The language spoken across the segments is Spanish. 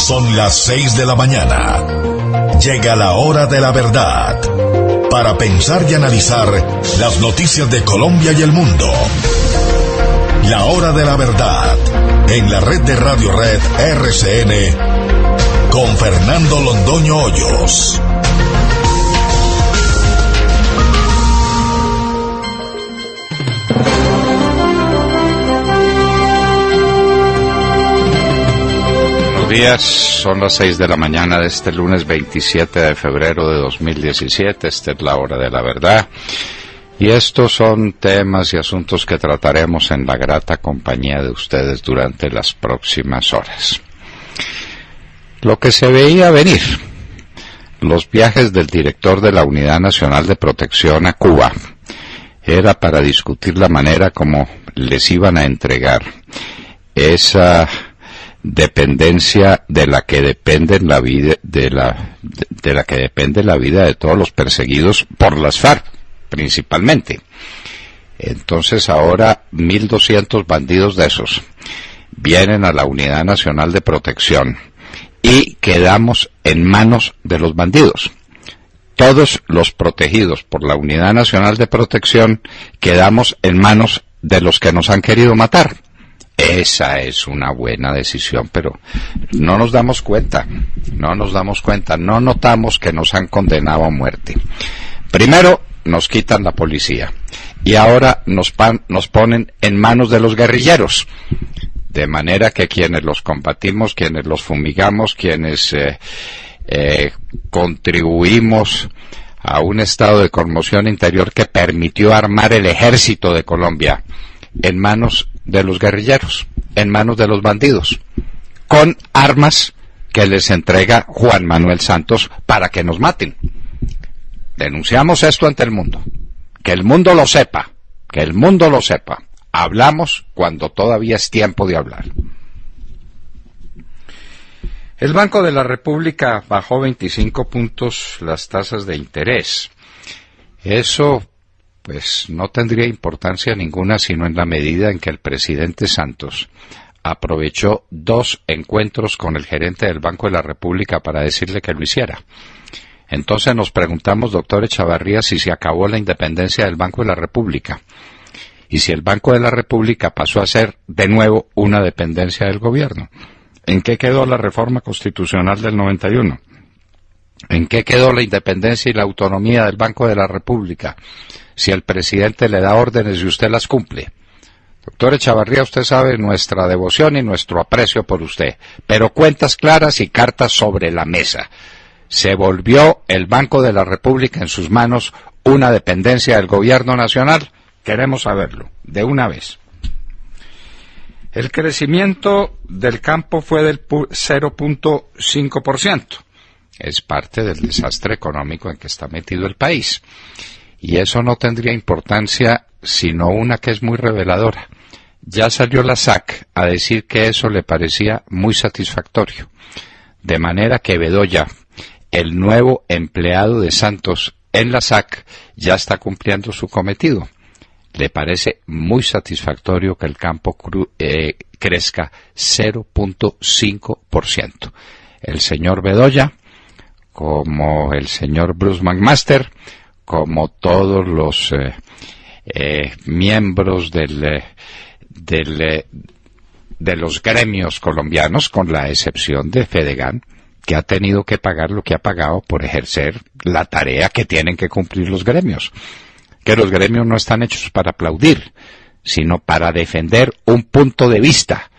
Son las 6 de la mañana. Llega la hora de la verdad. Para pensar y analizar las noticias de Colombia y el mundo. La hora de la verdad. En la red de Radio Red RCN. Con Fernando Londoño Hoyos. Días, son las 6 de la mañana de este lunes 27 de febrero de 2017. Esta es la hora de la verdad y estos son temas y asuntos que trataremos en la grata compañía de ustedes durante las próximas horas. Lo que se veía venir: los viajes del director de la Unidad Nacional de Protección a Cuba era para discutir la manera como les iban a entregar esa dependencia de la que depende la vida de la que depende la vida de todos los perseguidos por las FARC principalmente. Entonces ahora 1.200 bandidos de esos vienen a la Unidad Nacional de Protección y quedamos en manos de los bandidos. Todos los protegidos por la Unidad Nacional de Protección quedamos en manos de los que nos han querido matar. Esa es una buena decisión, pero no nos damos cuenta, no notamos que nos han condenado a muerte. Primero nos quitan la policía y ahora nos ponen en manos de los guerrilleros, de manera que quienes los combatimos, quienes los fumigamos, quienes contribuimos a un estado de conmoción interior que permitió armar el ejército de Colombia, en manos de los guerrilleros, en manos de los bandidos, con armas que les entrega Juan Manuel Santos para que nos maten. Denunciamos esto ante el mundo, que el mundo lo sepa, Hablamos cuando todavía es tiempo de hablar. El Banco de la República bajó 25 puntos las tasas de interés. Eso pues no tendría importancia ninguna sino en la medida en que el presidente Santos aprovechó 2 encuentros con el gerente del Banco de la República para decirle que lo hiciera. Entonces nos preguntamos, doctor Echavarría, si se acabó la independencia del Banco de la República y si el Banco de la República pasó a ser de nuevo una dependencia del gobierno. ¿En qué quedó la reforma constitucional del 91? ¿En qué quedó la independencia y la autonomía del Banco de la República si el presidente le da órdenes y usted las cumple? Doctor Echavarría, usted sabe nuestra devoción y nuestro aprecio por usted, pero cuentas claras y cartas sobre la mesa. ¿Se volvió el Banco de la República en sus manos una dependencia del gobierno nacional? Queremos saberlo, de una vez. El crecimiento del campo fue del 0.5%. Es parte del desastre económico en que está metido el país. Y eso no tendría importancia sino una que es muy reveladora. Ya salió la SAC a decir que eso le parecía muy satisfactorio. De manera que Bedoya, el nuevo empleado de Santos en la SAC, ya está cumpliendo su cometido. Le parece muy satisfactorio que el campo crezca 0.5%. El señor Bedoya, como el señor Bruce McMaster, como todos los miembros de los gremios colombianos, con la excepción de Fedegan, que ha tenido que pagar lo que ha pagado por ejercer la tarea que tienen que cumplir los gremios. Que los gremios no están hechos para aplaudir, sino para defender un punto de vista,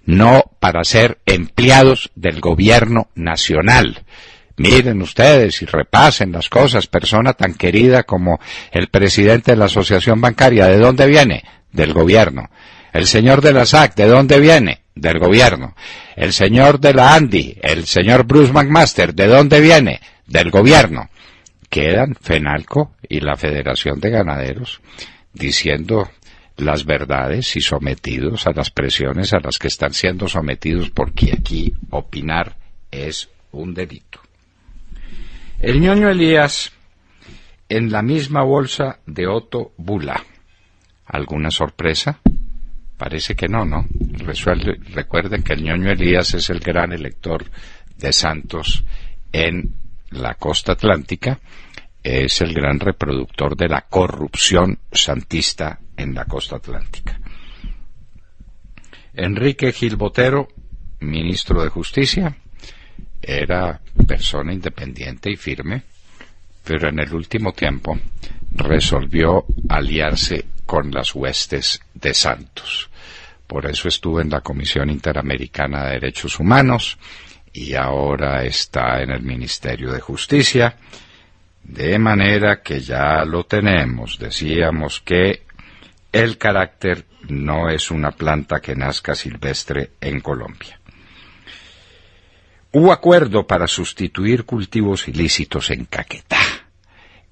no para ser empleados del gobierno nacional. Miren ustedes y repasen las cosas, persona tan querida como el presidente de la Asociación Bancaria, ¿de dónde viene? Del gobierno. El señor de la SAC, ¿de dónde viene? Del gobierno. El señor de la ANDI, el señor Bruce McMaster, ¿de dónde viene? Del gobierno. Quedan FENALCO y la Federación de Ganaderos diciendo las verdades y sometidos a las presiones a las que están siendo sometidos, porque aquí opinar es un delito. El ñoño Elías en la misma bolsa de Otto Bula. ¿Alguna sorpresa? Parece que no. Recuerden que el ñoño Elías es el gran elector de Santos en la costa atlántica, es el gran reproductor de la corrupción santista en la costa atlántica. Enrique Gil Botero, ministro de Justicia, era persona independiente y firme, pero en el último tiempo resolvió aliarse con las huestes de Santos. Por eso estuvo en la Comisión Interamericana de Derechos Humanos y ahora está en el Ministerio de Justicia, de manera que ya lo tenemos. Decíamos que el carácter no es una planta que nazca silvestre en Colombia. Hubo acuerdo para sustituir cultivos ilícitos en Caquetá.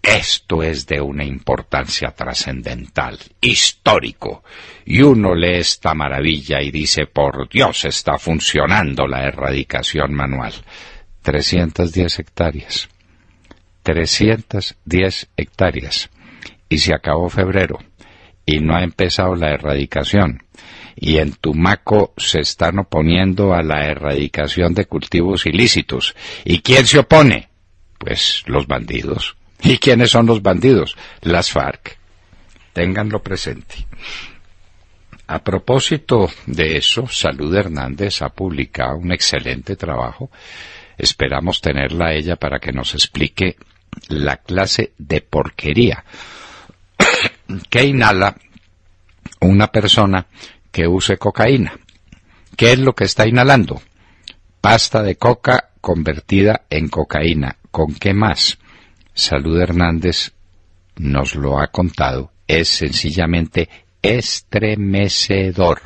Esto es de una importancia trascendental, histórico, y uno lee esta maravilla y dice, por Dios, está funcionando la erradicación manual. 310 hectáreas. 310 hectáreas. Y se acabó febrero, y no ha empezado la erradicación. Y en Tumaco se están oponiendo a la erradicación de cultivos ilícitos. ¿Y quién se opone? Pues los bandidos. ¿Y quiénes son los bandidos? Las FARC. Ténganlo presente. A propósito de eso, Salud Hernández ha publicado un excelente trabajo. Esperamos tenerla a ella para que nos explique la clase de porquería que inhala una persona que use cocaína. ¿Qué es lo que está inhalando? Pasta de coca convertida en cocaína. ¿Con qué más? Salud Hernández nos lo ha contado. Es sencillamente estremecedor.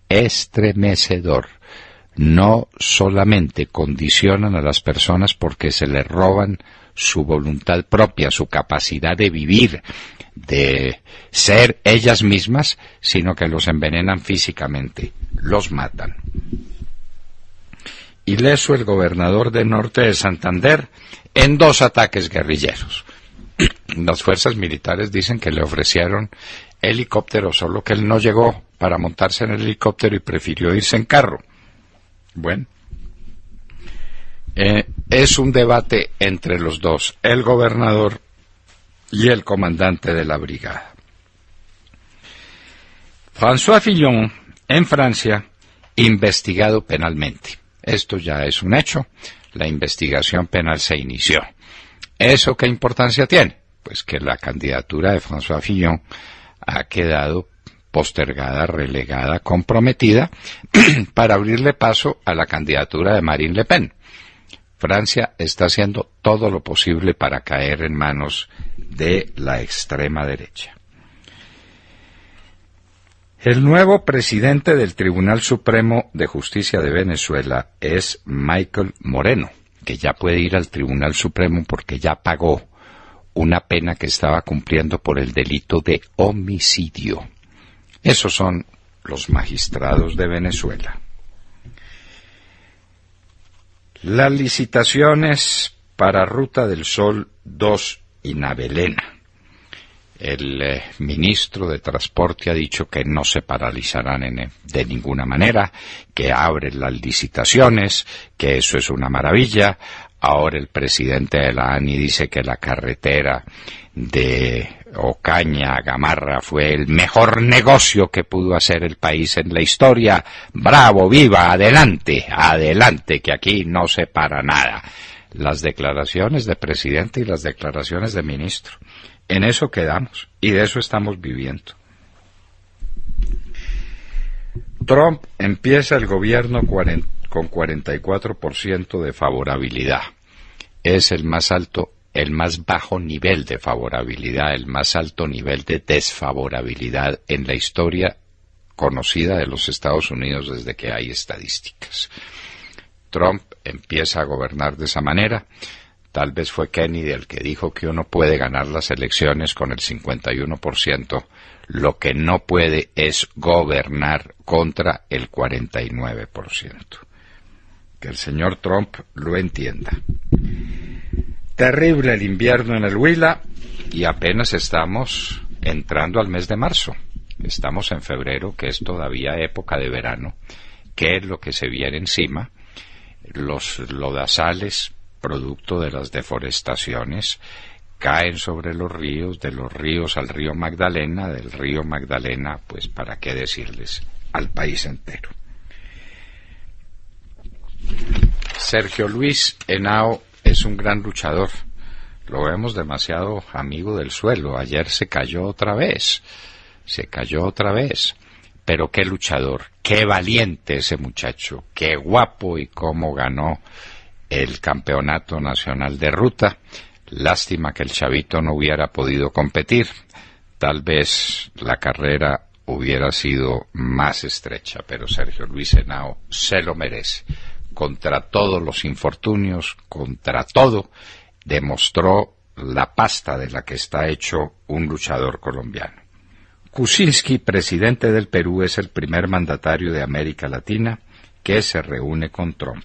Estremecedor. No solamente condicionan a las personas porque se les roban su voluntad propia, su capacidad de vivir, de ser ellas mismas, sino que los envenenan físicamente, los matan. Ileso el gobernador del norte de Santander en 2 ataques guerrilleros. Las fuerzas militares dicen que le ofrecieron helicóptero, solo que él no llegó para montarse en el helicóptero y prefirió irse en carro. Bueno, es un debate entre los dos, el gobernador y el comandante de la brigada. François Fillon, en Francia, investigado penalmente. Esto ya es un hecho. La investigación penal se inició. ¿Eso qué importancia tiene? Pues que la candidatura de François Fillon ha quedado postergada, relegada, comprometida para abrirle paso a la candidatura de Marine Le Pen. Francia está haciendo todo lo posible para caer en manos de la extrema derecha. El nuevo presidente del Tribunal Supremo de Justicia de Venezuela es Michael Moreno, que ya puede ir al Tribunal Supremo porque ya pagó una pena que estaba cumpliendo por el delito de homicidio. Esos son los magistrados de Venezuela. Las licitaciones para Ruta del Sol 2 y Navelena. El ministro de Transporte ha dicho que no se paralizarán de ninguna manera, que abren las licitaciones, que eso es una maravilla. Ahora el presidente de la ANI dice que la carretera de Ocaña a Gamarra fue el mejor negocio que pudo hacer el país en la historia. ¡Bravo, viva, adelante, adelante, que aquí no se para nada! Las declaraciones de presidente y las declaraciones de ministro. En eso quedamos y de eso estamos viviendo. Trump empieza el gobierno con 44% de favorabilidad. Es el más alto, el más bajo nivel de favorabilidad, el más alto nivel de desfavorabilidad en la historia conocida de los Estados Unidos desde que hay estadísticas. Trump empieza a gobernar de esa manera. Tal vez fue Kennedy el que dijo que uno puede ganar las elecciones con el 51%, lo que no puede es gobernar contra el 49%. Que el señor Trump lo entienda. Terrible el invierno en el Huila y apenas estamos entrando al mes de marzo. Estamos en febrero, que es todavía época de verano. ¿Qué es lo que se viene encima? Los lodazales, producto de las deforestaciones, caen sobre los ríos, de los ríos al río Magdalena, del río Magdalena, pues para qué decirles, al país entero. Sergio Luis Henao es un gran luchador. Lo vemos demasiado amigo del suelo. Ayer se cayó otra vez. Pero qué luchador, qué valiente ese muchacho, qué guapo y cómo ganó el campeonato nacional de ruta. Lástima que el chavito no hubiera podido competir. Tal vez la carrera hubiera sido más estrecha, pero Sergio Luis Henao se lo merece. Contra todos los infortunios, contra todo, demostró la pasta de la que está hecho un luchador colombiano. Kuczynski, presidente del Perú, es el primer mandatario de América Latina que se reúne con Trump.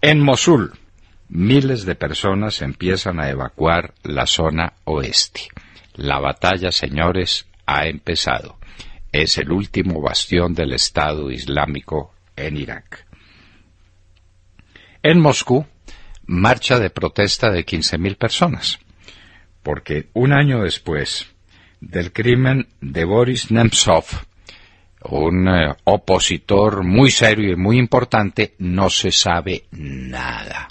En Mosul, miles de personas empiezan a evacuar la zona oeste. La batalla, señores, ha empezado. Es el último bastión del Estado Islámico en Irak. En Moscú, marcha de protesta de 15.000 personas, porque un año después del crimen de Boris Nemtsov, un opositor muy serio y muy importante, no se sabe nada.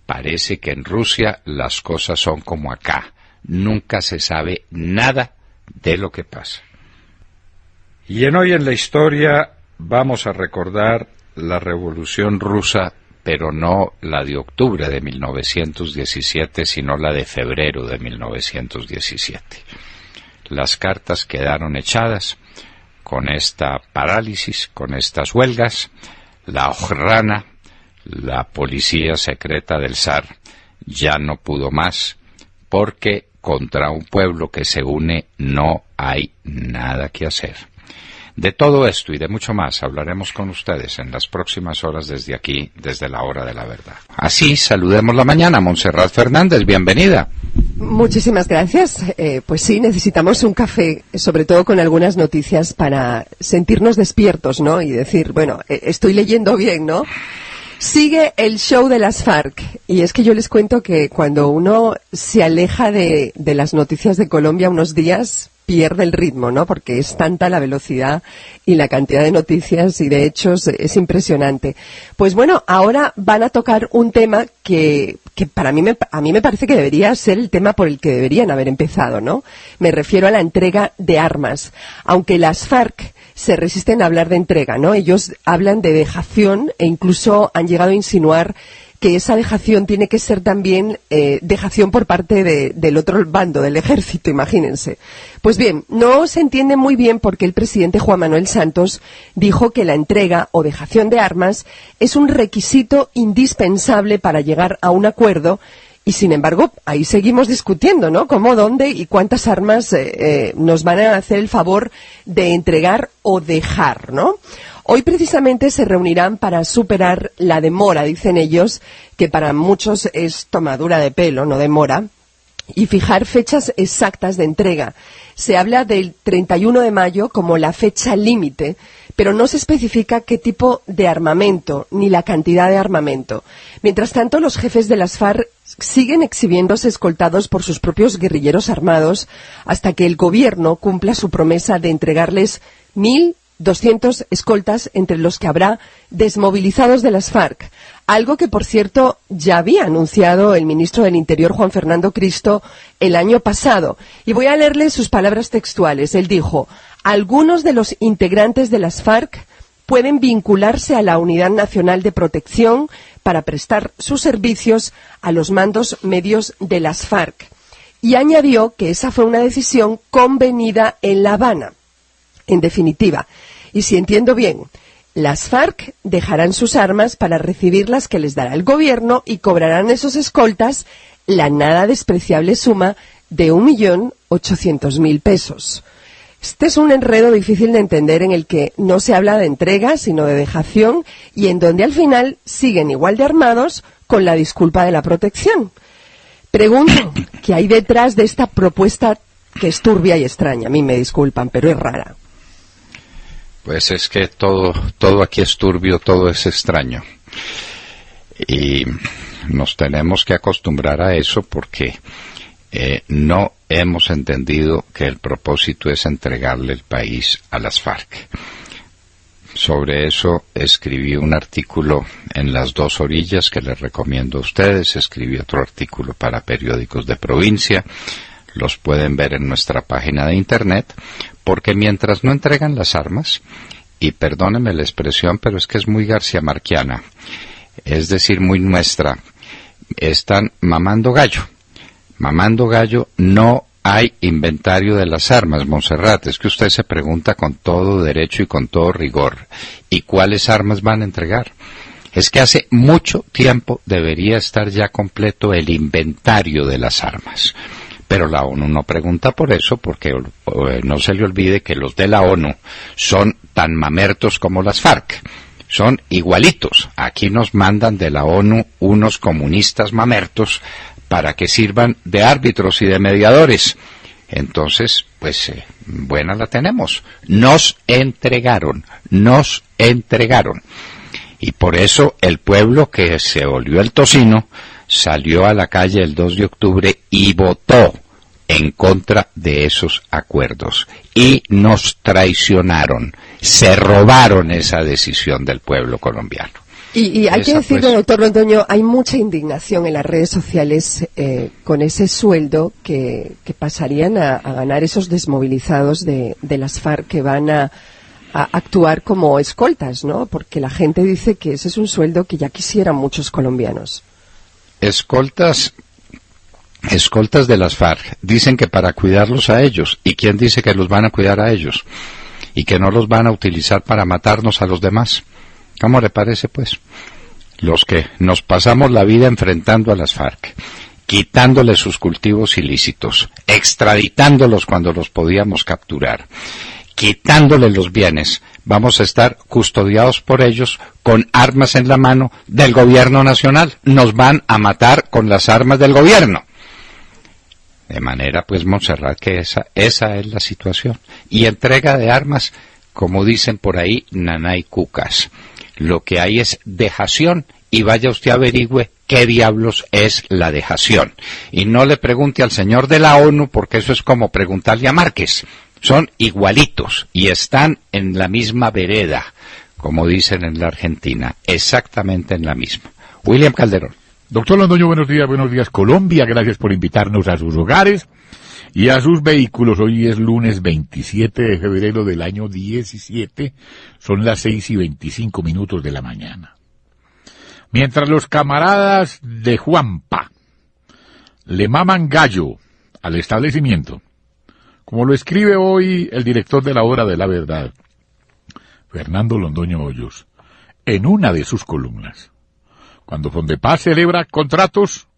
Parece que en Rusia las cosas son como acá. Nunca se sabe nada de lo que pasa. Y Hoy en la Historia vamos a recordar la Revolución Rusa, pero no la de octubre de 1917, sino la de febrero de 1917. Las cartas quedaron echadas con esta parálisis, con estas huelgas. La Okhrana, la policía secreta del zar, ya no pudo más, porque contra un pueblo que se une no hay nada que hacer. De todo esto y de mucho más hablaremos con ustedes en las próximas horas desde aquí, desde la Hora de la Verdad. Así, saludemos la mañana. Montserrat Fernández, bienvenida. Muchísimas gracias. Pues sí, necesitamos un café, sobre todo con algunas noticias para sentirnos despiertos, ¿no? Y decir, bueno, estoy leyendo bien, ¿no? Sigue el show de las FARC. Y es que yo les cuento que cuando uno se aleja de las noticias de Colombia unos días, pierde el ritmo, ¿no? Porque es tanta la velocidad y la cantidad de noticias y de hechos es impresionante. Pues bueno, ahora van a tocar un tema que a mí me parece que debería ser el tema por el que deberían haber empezado, ¿no? Me refiero a la entrega de armas. Aunque las FARC se resisten a hablar de entrega, ¿no? Ellos hablan de dejación e incluso han llegado a insinuar que esa dejación tiene que ser también dejación por parte del otro bando, del ejército, imagínense. Pues bien, no se entiende muy bien por qué el presidente Juan Manuel Santos dijo que la entrega o dejación de armas es un requisito indispensable para llegar a un acuerdo y, sin embargo, ahí seguimos discutiendo, ¿no? Cómo, dónde y cuántas armas nos van a hacer el favor de entregar o dejar, ¿no? Hoy precisamente se reunirán para superar la demora, dicen ellos, que para muchos es tomadura de pelo, no demora, y fijar fechas exactas de entrega. Se habla del 31 de mayo como la fecha límite, pero no se especifica qué tipo de armamento ni la cantidad de armamento. Mientras tanto, los jefes de las FARC siguen exhibiéndose escoltados por sus propios guerrilleros armados hasta que el gobierno cumpla su promesa de entregarles 1.200 escoltas, entre los que habrá desmovilizados de las FARC, algo que, por cierto, ya había anunciado el ministro del Interior, Juan Fernando Cristo, el año pasado. Y voy a leerle sus palabras textuales. Él dijo: algunos de los integrantes de las FARC pueden vincularse a la Unidad Nacional de Protección para prestar sus servicios a los mandos medios de las FARC. Y añadió que esa fue una decisión convenida en La Habana. En definitiva, y si entiendo bien, las FARC dejarán sus armas para recibir las que les dará el gobierno y cobrarán esos escoltas la nada despreciable suma de 1.800.000 pesos. Este es un enredo difícil de entender en el que no se habla de entrega, sino de dejación, y en donde al final siguen igual de armados con la disculpa de la protección. Pregunto, ¿qué hay detrás de esta propuesta que es turbia y extraña. A mí me disculpan, pero es rara. Pues es que todo aquí es turbio, todo es extraño. Y nos tenemos que acostumbrar a eso porque no hemos entendido que el propósito es entregarle el país a las FARC. Sobre eso escribí un artículo en Las Dos Orillas que les recomiendo a ustedes. Escribí otro artículo para periódicos de provincia. Los pueden ver en nuestra página de internet, porque mientras no entregan las armas, y perdónenme la expresión, pero es que es muy garciamarquiana, es decir, muy nuestra, están mamando gallo. Mamando gallo, no hay inventario de las armas, Montserrat. Es que usted se pregunta con todo derecho y con todo rigor, ¿y cuáles armas van a entregar? Es que hace mucho tiempo debería estar ya completo el inventario de las armas. Pero la ONU no pregunta por eso, porque no se le olvide que los de la ONU son tan mamertos como las FARC. Son igualitos. Aquí nos mandan de la ONU unos comunistas mamertos para que sirvan de árbitros y de mediadores. Entonces, pues, buena la tenemos. Nos entregaron. Y por eso el pueblo que se olió el tocino salió a la calle el 2 de octubre y votó en contra de esos acuerdos. Y nos traicionaron. Se robaron esa decisión del pueblo colombiano. Y hay que decirlo, doctor Londoño, hay mucha indignación en las redes sociales con ese sueldo que pasarían a ganar esos desmovilizados de las FARC que van a actuar como escoltas, ¿no? Porque la gente dice que ese es un sueldo que ya quisieran muchos colombianos. Escoltas de las FARC dicen que para cuidarlos a ellos. ¿Y quién dice que los van a cuidar a ellos? Y que no los van a utilizar para matarnos a los demás. ¿Cómo le parece, pues? Los que nos pasamos la vida enfrentando a las FARC, quitándoles sus cultivos ilícitos, extraditándolos cuando los podíamos capturar, quitándoles los bienes, vamos a estar custodiados por ellos con armas en la mano del gobierno nacional. Nos van a matar con las armas del gobierno. De manera, pues, Montserrat, que esa es la situación. Y entrega de armas, como dicen por ahí, nanay cucas. Lo que hay es dejación, y vaya usted a averigüe qué diablos es la dejación. Y no le pregunte al señor de la ONU, porque eso es como preguntarle a Márquez. Son igualitos, y están en la misma vereda, como dicen en la Argentina, exactamente en la misma. William Calderón. Doctor Londoño, buenos días Colombia, gracias por invitarnos a sus hogares y a sus vehículos. Hoy es lunes 27 de febrero del año 17, son las 6:25 de la mañana. Mientras los camaradas de Juanpa le maman gallo al establecimiento, como lo escribe hoy el director de la Hora de la Verdad, Fernando Londoño Hoyos, en una de sus columnas, cuando Fondepaz celebra contratos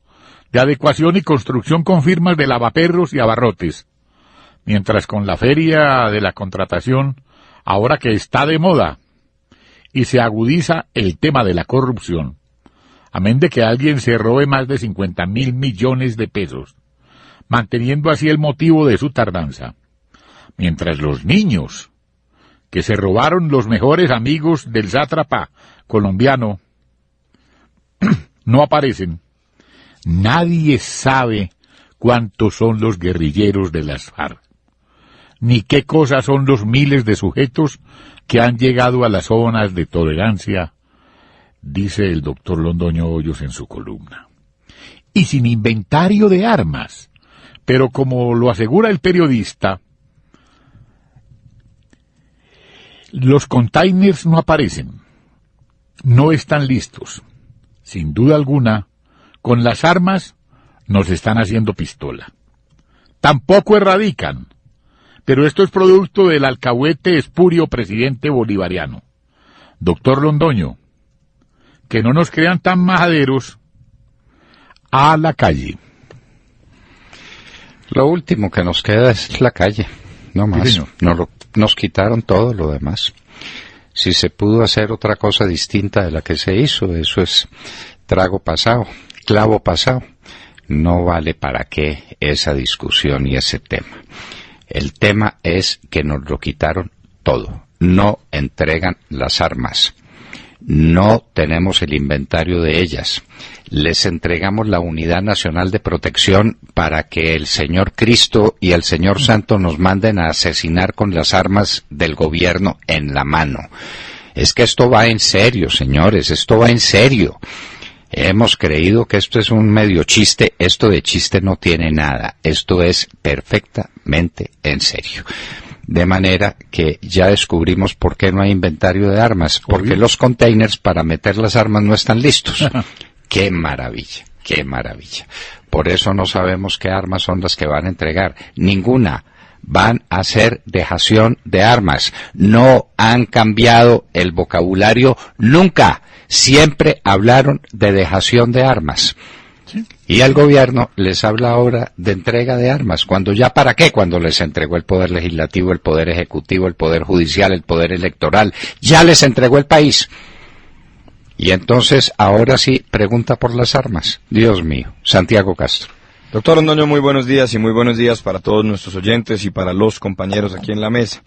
de adecuación y construcción con firmas de lavaperros y abarrotes, mientras con la feria de la contratación, ahora que está de moda, y se agudiza el tema de la corrupción, amén de que alguien se robe más de 50.000 millones de pesos, manteniendo así el motivo de su tardanza, mientras los niños que se robaron los mejores amigos del sátrapa colombiano no aparecen. Nadie sabe cuántos son los guerrilleros de las FARC, ni qué cosas son los miles de sujetos que han llegado a las zonas de tolerancia, dice el doctor Londoño Hoyos en su columna. Y sin inventario de armas, pero como lo asegura el periodista, los containers no aparecen, no están listos. Sin duda alguna, con las armas nos están haciendo pistola. Tampoco erradican, pero esto es producto del alcahuete espurio presidente bolivariano. Doctor Londoño, que no nos crean tan majaderos, a la calle. Lo último que nos queda es la calle, no más. Sí, nos quitaron todo lo demás. Si se pudo hacer otra cosa distinta de la que se hizo, eso es trago pasado, clavo pasado. no vale para qué esa discusión y ese tema. El tema es que nos lo quitaron todo. No entregan las armas. No tenemos el inventario de ellas. Les entregamos la Unidad Nacional de Protección para que el Señor Cristo y el Señor Santo nos manden a asesinar con las armas del gobierno en la mano. Es que esto va en serio, señores, esto va en serio. Hemos creído que esto es un medio chiste, esto de chiste no tiene nada, esto es perfectamente en serio. De manera que ya descubrimos por qué no hay inventario de armas, porque los containers para meter las armas no están listos. ¡Qué maravilla! ¡Qué maravilla! Por eso no sabemos qué armas son las que van a entregar. Ninguna. Van a ser dejación de armas. No han cambiado el vocabulario nunca. Siempre hablaron de dejación de armas. ¿Sí? Y el gobierno les habla ahora de entrega de armas. ¿Cuándo ya para qué? Cuando les entregó el poder legislativo, el poder ejecutivo, el poder judicial, el poder electoral. Ya les entregó el país. Y entonces, ahora sí, pregunta por las armas. Dios mío. Santiago Castro. Doctor Londoño, muy buenos días y muy buenos días para todos nuestros oyentes y para los compañeros aquí en la mesa.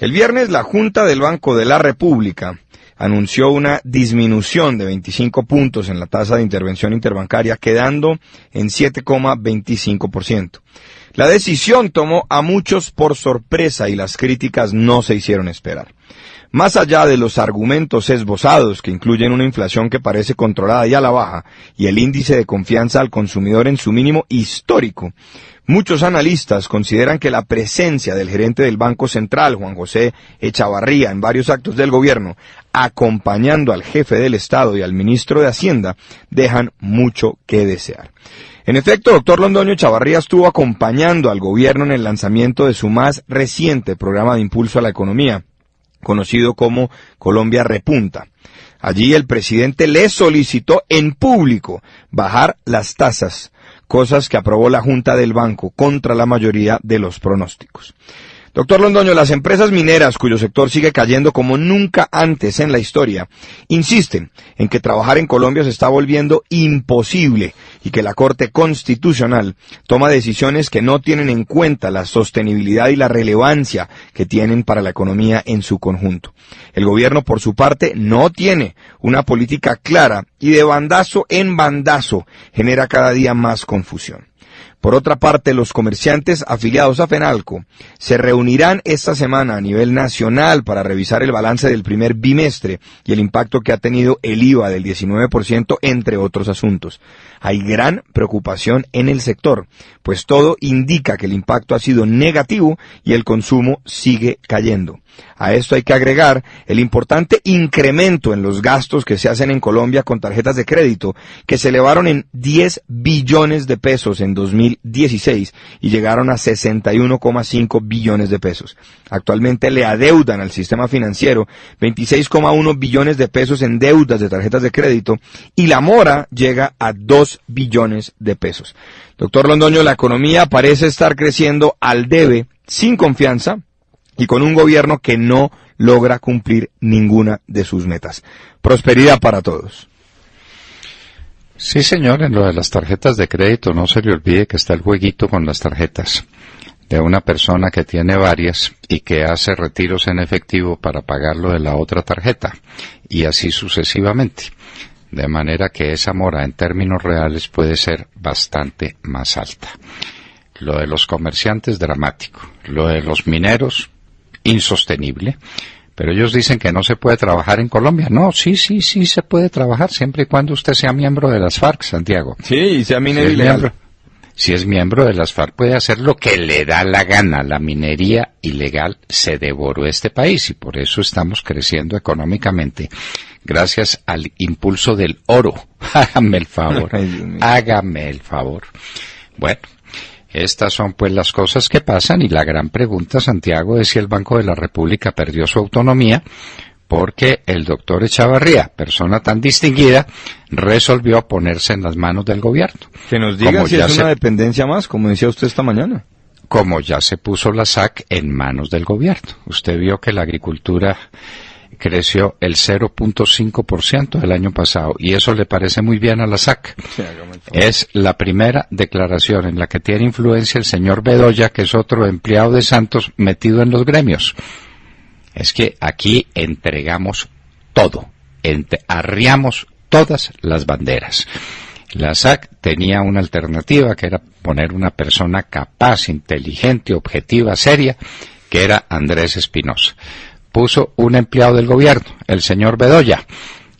El viernes, la Junta del Banco de la República anunció una disminución de 25 puntos en la tasa de intervención interbancaria, quedando en 7,25%. La decisión tomó a muchos por sorpresa y las críticas no se hicieron esperar. Más allá de los argumentos esbozados que incluyen una inflación que parece controlada y a la baja y el índice de confianza al consumidor en su mínimo histórico, muchos analistas consideran que la presencia del gerente del Banco Central, Juan José Echavarría, en varios actos del gobierno, acompañando al jefe del Estado y al ministro de Hacienda, dejan mucho que desear. En efecto, doctor Londoño, Echavarría estuvo acompañando al gobierno en el lanzamiento de su más reciente programa de impulso a la economía, conocido como Colombia Repunta. Allí el presidente le solicitó en público bajar las tasas, cosas que aprobó la Junta del Banco contra la mayoría de los pronósticos. Doctor Londoño, las empresas mineras, cuyo sector sigue cayendo como nunca antes en la historia, insisten en que trabajar en Colombia se está volviendo imposible y que la Corte Constitucional toma decisiones que no tienen en cuenta la sostenibilidad y la relevancia que tienen para la economía en su conjunto. El gobierno, por su parte, no tiene una política clara y de bandazo en bandazo genera cada día más confusión. Por otra parte, los comerciantes afiliados a FENALCO se reunirán esta semana a nivel nacional para revisar el balance del primer bimestre y el impacto que ha tenido el IVA del 19%, entre otros asuntos. Hay gran preocupación en el sector, pues todo indica que el impacto ha sido negativo y el consumo sigue cayendo. A esto hay que agregar el importante incremento en los gastos que se hacen en Colombia con tarjetas de crédito, que se elevaron en 10 billones de pesos en 2016 y llegaron a 61,5 billones de pesos. Actualmente le adeudan al sistema financiero 26,1 billones de pesos en deudas de tarjetas de crédito y la mora llega a 2 billones de pesos. Doctor Londoño, la economía parece estar creciendo al debe, sin confianza, y con un gobierno que no logra cumplir ninguna de sus metas. Prosperidad para todos. Sí, señor, en lo de las tarjetas de crédito no se le olvide que está el jueguito con las tarjetas de una persona que tiene varias y que hace retiros en efectivo para pagar lo de la otra tarjeta, y así sucesivamente. De manera que esa mora en términos reales puede ser bastante más alta. Lo de los comerciantes, dramático. Lo de los mineros, insostenible, pero ellos dicen que no se puede trabajar en Colombia. No, sí se puede trabajar, siempre y cuando usted sea miembro de las FARC, Santiago. Sí, y sea minero ilegal. Si es miembro de las FARC puede hacer lo que le da la gana. La minería ilegal se devoró este país y por eso estamos creciendo económicamente, gracias al impulso del oro. Hágame el favor, hágame el favor. Bueno, estas son pues las cosas que pasan y la gran pregunta, Santiago, es si el Banco de la República perdió su autonomía porque el doctor Echavarría, persona tan distinguida, resolvió ponerse en las manos del gobierno. Que nos diga si es una dependencia más, como decía usted esta mañana. Como ya se puso la SAC en manos del gobierno. Usted vio que la agricultura creció el 0.5% el año pasado, y eso le parece muy bien a la SAC. Sí, es la primera declaración en la que tiene influencia el señor Bedoya, que es otro empleado de Santos metido en los gremios. Es que aquí entregamos todo, arriamos todas las banderas. La SAC tenía una alternativa, que era poner una persona capaz, inteligente, objetiva, seria, que era Andrés Espinosa. Puso un empleado del gobierno, el señor Bedoya,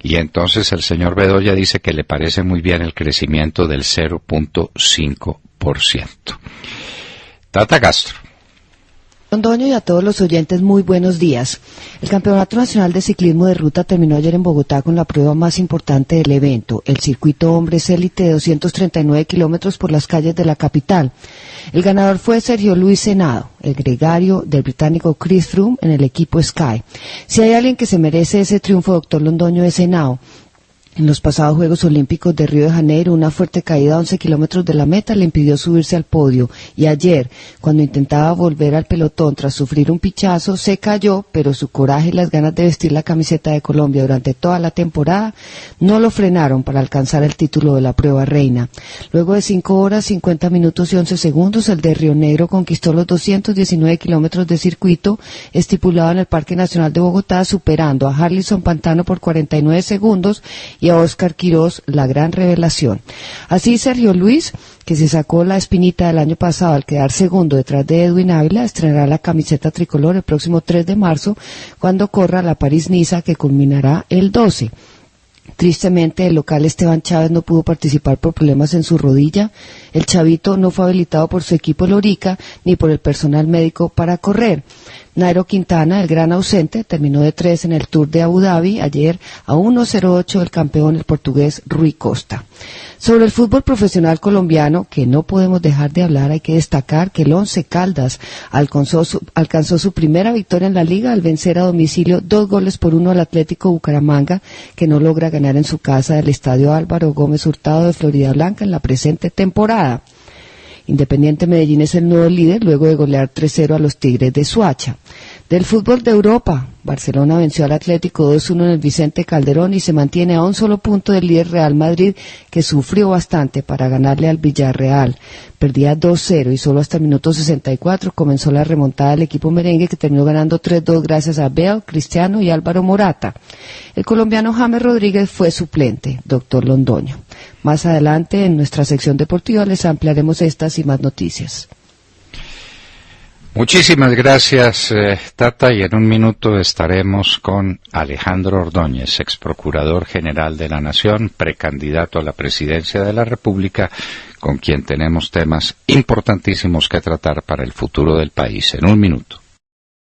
y entonces el señor Bedoya dice que le parece muy bien el crecimiento del 0.5%. Tata Castro. Londoño y a todos los oyentes, muy buenos días. El Campeonato Nacional de Ciclismo de Ruta terminó ayer en Bogotá con la prueba más importante del evento, el circuito Hombres Élite de 239 kilómetros por las calles de la capital. El ganador fue Sergio Luis Henao, el gregario del británico Chris Froome en el equipo Sky. Si hay alguien que se merece ese triunfo, doctor Londoño, es Henao. En los pasados Juegos Olímpicos de Río de Janeiro, una fuerte caída a 11 kilómetros de la meta le impidió subirse al podio. Y ayer, cuando intentaba volver al pelotón tras sufrir un pichazo, se cayó, pero su coraje y las ganas de vestir la camiseta de Colombia durante toda la temporada no lo frenaron para alcanzar el título de la prueba reina. Luego de 5 horas, 50 minutos y 11 segundos, el de Río Negro conquistó los 219 kilómetros de circuito estipulado en el Parque Nacional de Bogotá, superando a Harlison Pantano por 49 segundos y a Óscar Quirós, la gran revelación. Así Sergio Luis, que se sacó la espinita del año pasado al quedar segundo detrás de Edwin Ávila, estrenará la camiseta tricolor el próximo 3 de marzo, cuando corra la París-Niza, que culminará el 12. Tristemente, el local Esteban Chávez no pudo participar por problemas en su rodilla. El chavito no fue habilitado por su equipo Lorica ni por el personal médico para correr. Nairo Quintana, el gran ausente, terminó de 3 en el Tour de Abu Dhabi ayer a 1.08 el campeón, el portugués Rui Costa. Sobre el fútbol profesional colombiano, que no podemos dejar de hablar, hay que destacar que el Once Caldas alcanzó su primera victoria en la liga al vencer a domicilio 2-1 al Atlético Bucaramanga, que no logra ganar en su casa del Estadio Álvaro Gómez Hurtado de Florida Blanca en la presente temporada. Independiente Medellín es el nuevo líder luego de golear 3-0 a los Tigres de Soacha. Del fútbol de Europa, Barcelona venció al Atlético 2-1 en el Vicente Calderón y se mantiene a un solo punto del líder Real Madrid, que sufrió bastante para ganarle al Villarreal. Perdía 2-0 y solo hasta el minuto 64 comenzó la remontada del equipo merengue, que terminó ganando 3-2 gracias a Bale, Cristiano y Álvaro Morata. El colombiano James Rodríguez fue suplente, doctor Londoño. Más adelante en nuestra sección deportiva les ampliaremos estas y más noticias. Muchísimas gracias, Tata, y en un minuto estaremos con Alejandro Ordóñez, ex procurador general de la Nación, precandidato a la presidencia de la República, con quien tenemos temas importantísimos que tratar para el futuro del país. En un minuto.